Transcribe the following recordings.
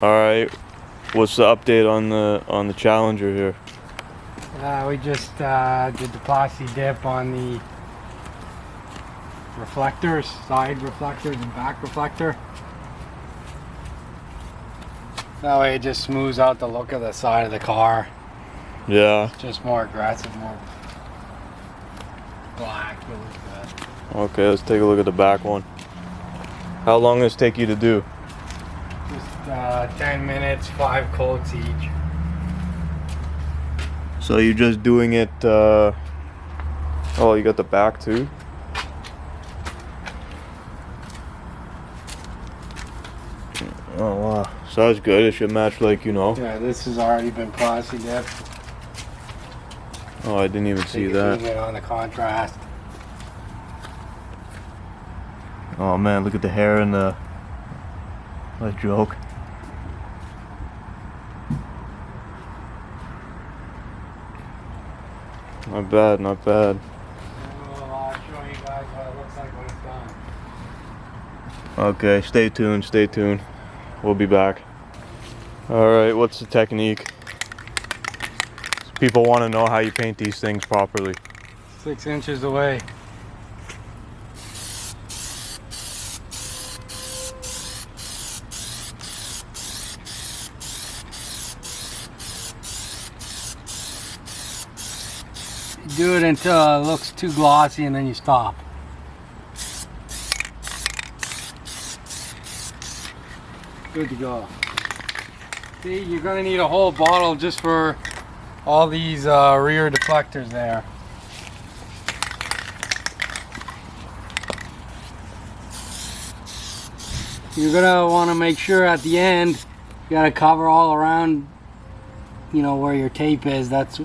All right, what's the update on the Challenger here? We just did the Plasti dip on the reflectors, side reflectors and back reflector. That way it just smooths out the look of the side of the car. Yeah. It's just more aggressive, more black. It looks good. Okay, let's take a look at the back one. How long does it take you to do? Just 10 minutes, 5 coats each. So you're just doing it, oh, you got the back too? Oh wow, so that's good. It should match, like, you know. Yeah, this has already been Plasti dipped. Oh, I didn't even see that. It on the contrast. Oh man, look at the hair and the... What a joke. Not bad, not bad. I'll show you guys what it looks like when it's done. Okay, stay tuned, stay tuned. We'll be back. Alright, what's the technique? People want to know how you paint these things properly. 6 inches away. Do it until it looks too glossy and then you stop. Good to go. See, you're gonna need a whole bottle just for all these rear deflectors there. You're gonna want to make sure at the end you gotta cover all around, you know, where your tape is. That's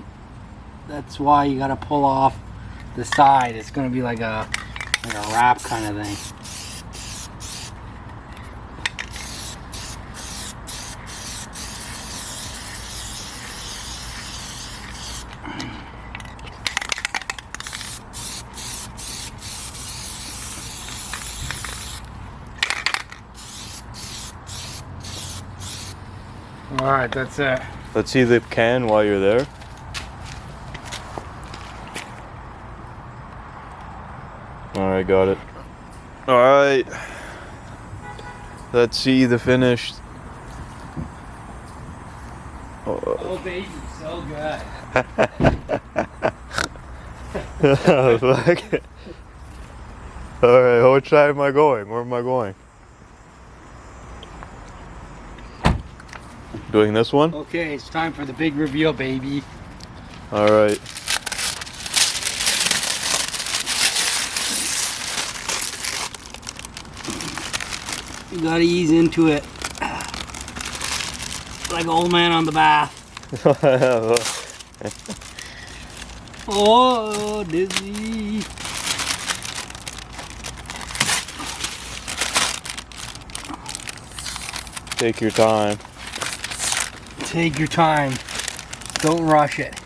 why you gotta pull off the side. It's gonna be like a wrap kind of thing. All right, that's it. Let's see the can while you're there. Alright, got it. Alright. Let's see the finished. Oh baby, so good. Alright, which side am I going? Where am I going? Doing this one? Okay, it's time for the big reveal, baby. Alright. You gotta ease into it. Like an old man on the bath. Oh, dizzy. Take your time. Take your time. Don't rush it.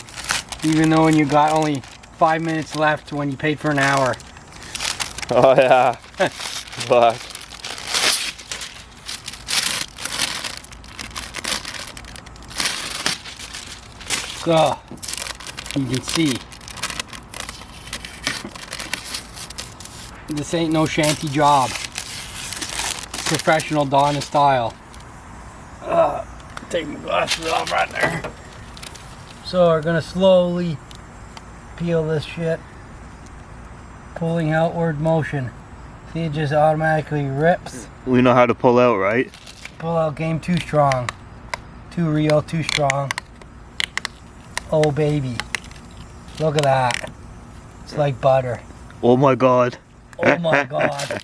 Even though when you got only 5 minutes left when you paid for an hour. Oh yeah. Fuck. So, you can see. This ain't no shanty job. Professional Donna style. Take my glasses off right there. So we're gonna slowly peel this shit, pulling outward motion. See, it just automatically rips. We know how to pull out, right? Pull out game too strong. Too real, too strong. Oh baby. Look at that. It's like butter. Oh my god. Oh my god.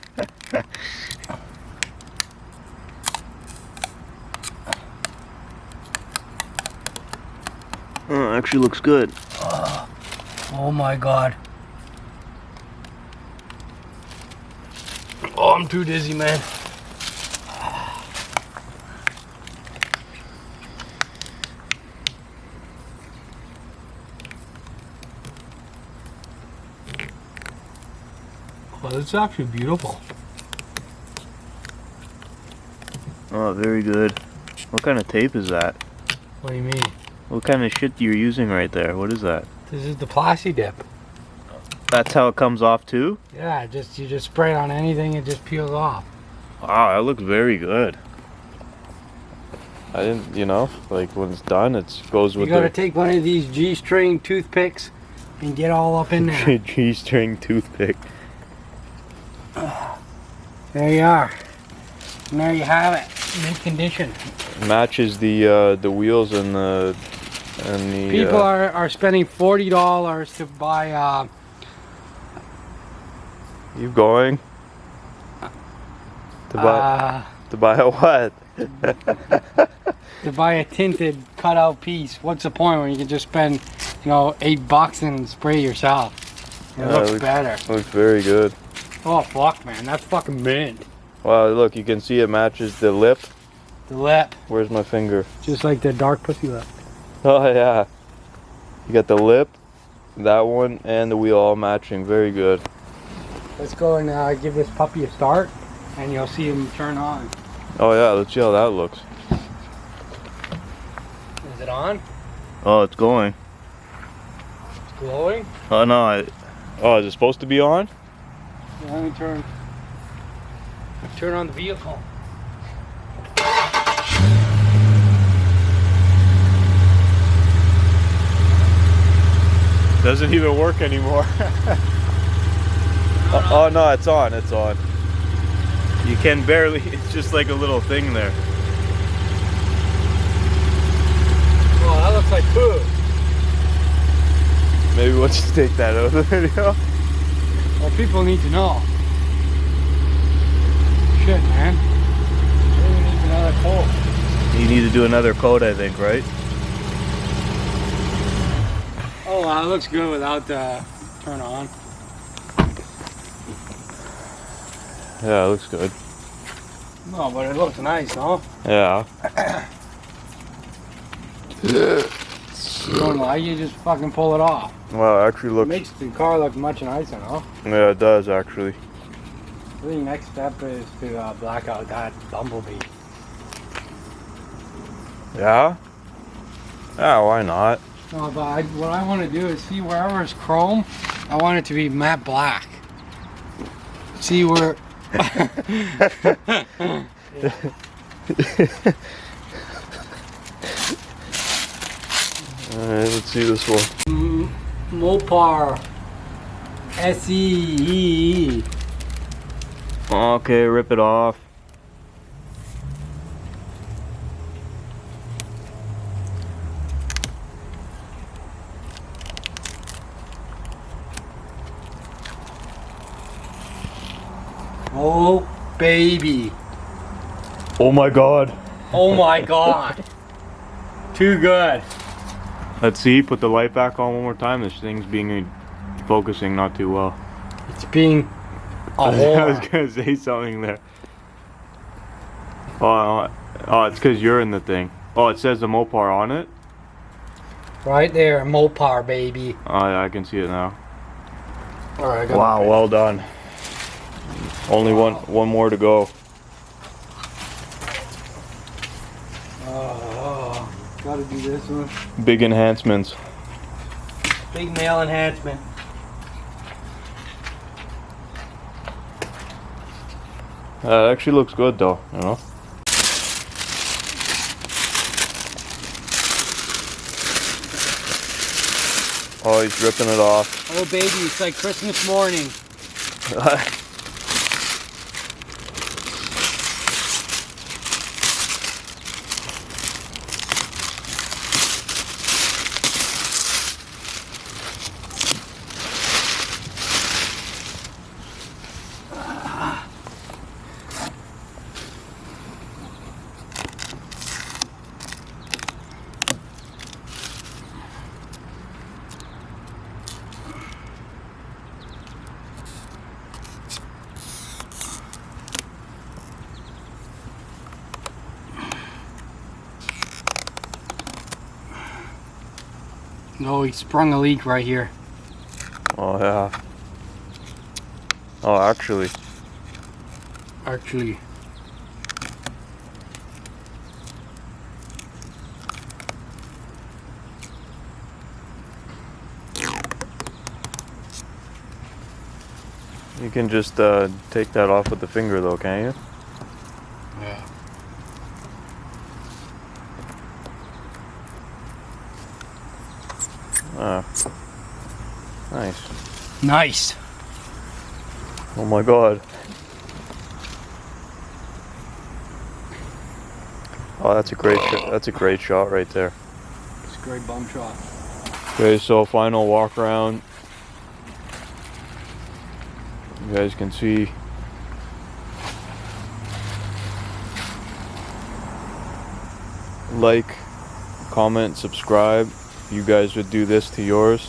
Oh, actually looks good. Oh my god. Oh, I'm too dizzy, man. Well, it's actually beautiful. Oh, very good. What kind of tape is that? What do you mean? What kind of shit you're using right there? What is that? This is the Plasti dip. That's how it comes off too? Yeah, you just spray it on anything, it just peels off. Wow, that looks very good. I didn't, you know, like when it's done, it goes with You gotta take one of these G-string toothpicks and get all up in there. G-string toothpick. There you are. And there you have it. Mint condition. Matches the wheels and the People are spending $40 to buy You going? To buy a what? to buy a tinted cutout piece. What's the point when you can just spend, you know, $8 and spray yourself? It looks better. Looks very good. Oh fuck, man, that's fucking mint. Wow, look, you can see it matches the lip. The lip. Where's my finger? Just like the dark pussy lip. Oh yeah. You got the lip, that one, and the wheel all matching. Very good. Let's go and give this puppy a start, and you'll see him turn on. Oh yeah, let's see how that looks. Is it on? Oh, it's going. It's glowing? Oh no, oh, is it supposed to be on? Yeah, let me turn on the vehicle. Doesn't even work anymore. Oh no, it's on, it's on. You can barely, it's just like a little thing there. Oh, that looks like food. Maybe we'll just take that out of the video. Well, people need to know. Shit, man. Maybe we need another coat. You need to do another coat, I think, right? Oh, that looks good without the turn on. Yeah, it looks good. No, but it looks nice, no? Yeah. You don't like it, you just fucking pull it off. Well, it actually It looks... makes the car look much nicer, no? Yeah, it does, actually. I think next step is to black out that bumblebee. Yeah? Yeah, why not? No, but what I want to do is see wherever it's chrome, I want it to be matte black. See where... Alright, let's see this one. Mopar SEE. Okay, rip it off. Oh, baby. Oh my god. Oh my god. Too good. Let's see, put the light back on one more time. This thing's being focusing not too well. It's being a I was whore. gonna say something there. Oh, it's because you're in the thing. Oh, it says the Mopar on it? Right there, Mopar, baby. Oh yeah, I can see it now. Alright, Wow, well done. Only one more to go. Gotta do this one. Big enhancements. Big male enhancement. It actually looks good though, you know? Oh, he's ripping it off. Oh baby, it's like Christmas morning. No, he sprung a leak right here. Oh yeah. Oh, actually. You can just take that off with the finger though, can't you? Yeah. Nice. Nice. Oh my god. Oh, that's a great shot. That's a great shot right there. It's a great bum shot. Okay, so final walk around. You guys can see. Like, comment, subscribe. If you guys would do this to yours.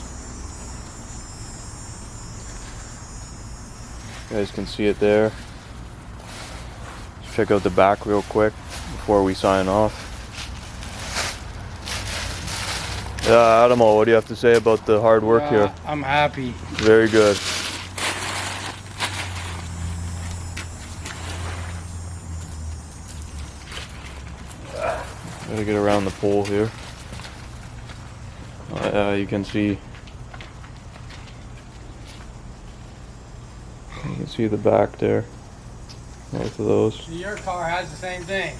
You guys can see it there. Let's check out the back real quick before we sign off. Yeah, Adamo, what do you have to say about the hard work here? I'm happy. Very good. Gotta get around the pole here. You can see. You can see the back there. Both of those. Your car has the same thing.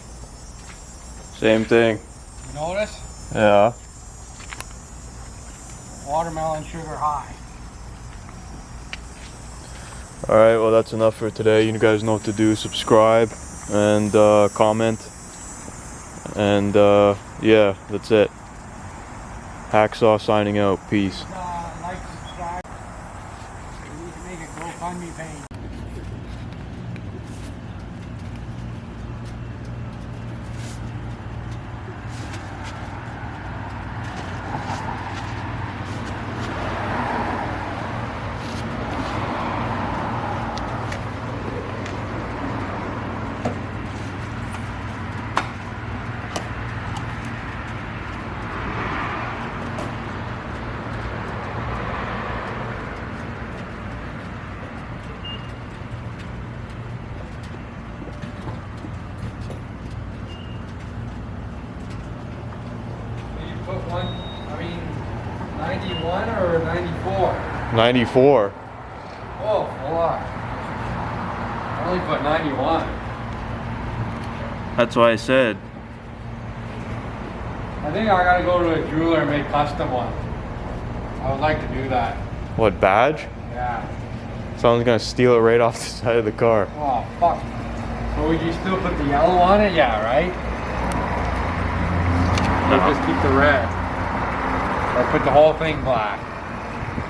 Same thing. You notice? Yeah. Watermelon sugar high. Alright, well that's enough for today. You guys know what to do. Subscribe and comment. And yeah, that's it. Hacksaw signing out. Peace. Like, subscribe. We need to make a GoFundMe page. Put 91 or 94? 94. Oh, fuck. I only put 91. That's why I said. I think I gotta go to a jeweler and make custom ones. I would like to do that. What, badge? Yeah. Someone's gonna steal it right off the side of the car. Oh, fuck. So would you still put the yellow on it? Yeah, right? Or just keep the red? Or put the whole thing black?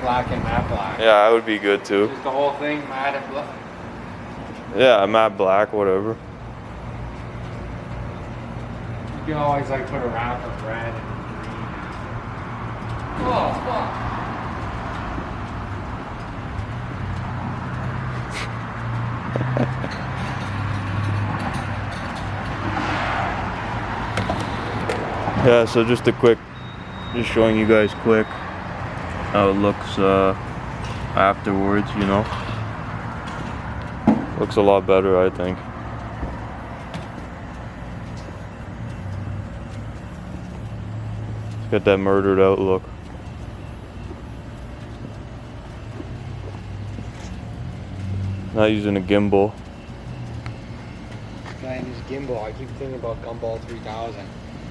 Black and matte black? Yeah, that would be good too. Just the whole thing matte and black? Yeah, matte black, whatever. You can always like put a wrap of red and green. Oh, fuck. Yeah, so just just showing you guys quick how it looks afterwards, you know. Looks a lot better, I think. It's got that murdered out look. Not using a gimbal. Trying this gimbal, I keep thinking about Gumball 3000.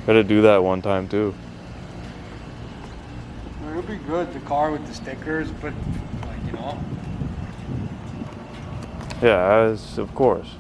Gotta do that one time too. It would be good, the car with the stickers, but like, you know. Yeah, of course.